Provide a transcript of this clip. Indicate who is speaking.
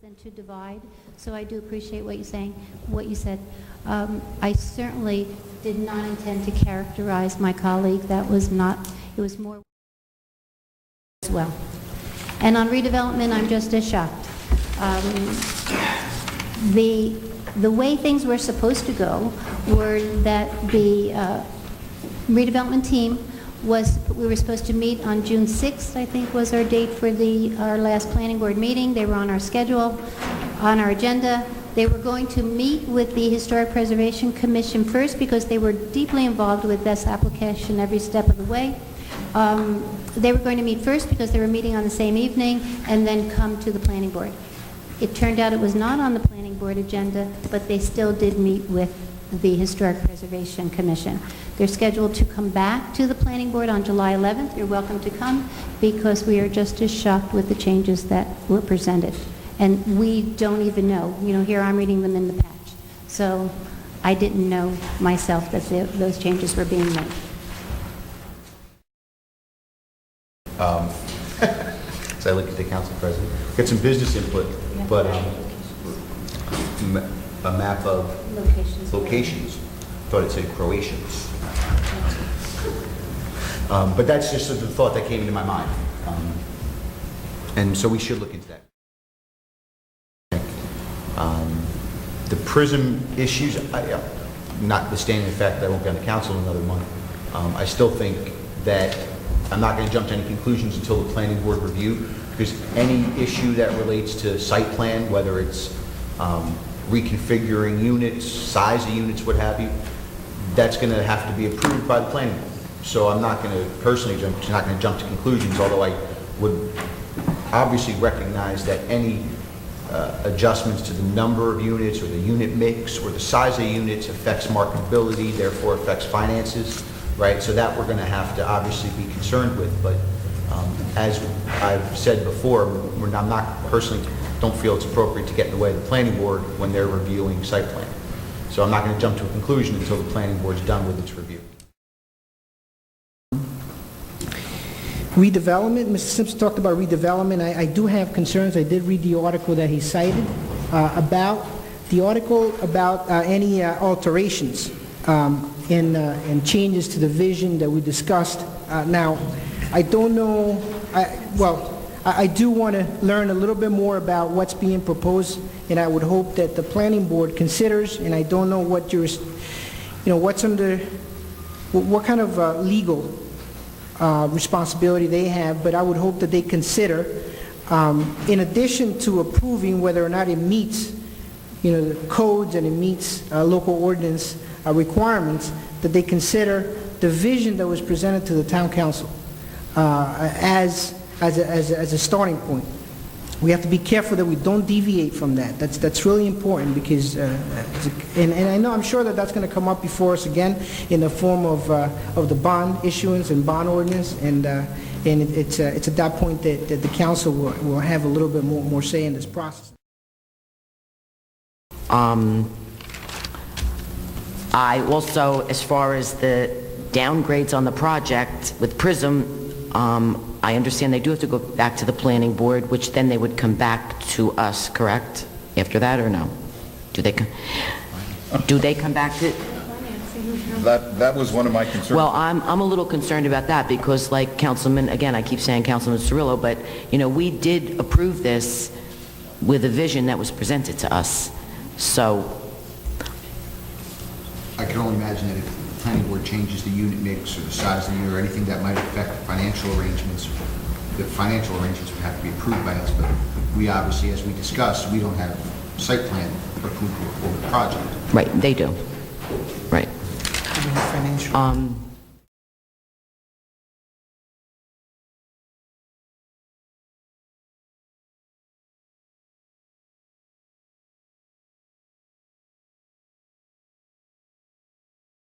Speaker 1: Than to divide, so I do appreciate what you're saying, what you said. I certainly did not intend to characterize my colleague. That was not, it was more as well. And on redevelopment, I'm just as shocked. The way things were supposed to go were that the redevelopment team we were supposed to meet on June 6th, I think was our date for our last planning board meeting. They were on our schedule, on our agenda. They were going to meet with the Historic Preservation Commission first because they were deeply involved with this application every step of the way. They were going to meet first because they were meeting on the same evening and then come to the planning board. It turned out it was not on the planning board agenda, but they still did meet with the Historic Preservation Commission. They're scheduled to come back to the planning board on July 11th. You're welcome to come because we are just as shocked with the changes that were presented. And we don't even know. You know, here I'm reading them in the patch. So I didn't know myself that those changes were being made.
Speaker 2: So I look at the council president, get some business input, but a map of locations. Thought it said Croatians. But that's just the thought that came into my mind. And so we should look into that. The Prism issues, notwithstanding the fact that I won't be on the council in another month, I still think that I'm not going to jump to any conclusions until the planning board review, because any issue that relates to site plan, whether it's reconfiguring units, size of units, what have you, that's going to have to be approved by the planning board. So I'm not going to personally jump to conclusions, although I would obviously recognize that any adjustments to the number of units or the unit mix or the size of units affects marketability, therefore affects finances, right? So that we're going to have to obviously be concerned with. But as I've said before, I'm not personally don't feel it's appropriate to get in the way of the planning board when they're reviewing site plan. So I'm not going to jump to a conclusion until the planning board's done with its review.
Speaker 3: Redevelopment, Mr. Simpson talked about redevelopment. I do have concerns. I did read the article that he cited about any alterations and changes to the vision that we discussed. Now, I don't know, I do want to learn a little bit more about what's being proposed, and I would hope that the planning board considers, and I don't know what what kind of legal responsibility they have, but I would hope that they consider, in addition to approving whether or not it meets, the codes and it meets local ordinance requirements, that they consider the vision that was presented to the town council as a starting point. We have to be careful that we don't deviate from that. That's really important because, and I'm sure that that's going to come up before us again in the form of the bond issuance and bond ordinance, and it's at that point that the council will have a little bit more say in this process.
Speaker 4: I also, as far as the downgrades on the project with Prism, I understand they do have to go back to the planning board, which then they would come back to us, correct? After that, or no? Do they come back to?
Speaker 5: That was one of my concerns.
Speaker 4: Well, I'm a little concerned about that because, like Councilman, again, I keep saying Councilman Cirillo, but we did approve this with a vision that was presented to us. So
Speaker 2: I can only imagine that if the planning board changes the unit mix or the size of the unit or anything that might affect financial arrangements, the financial arrangements would have to be approved by us. But we obviously, as we discussed, we don't have site plan approval for the project.
Speaker 4: right, they do. Right.
Speaker 3: Financial.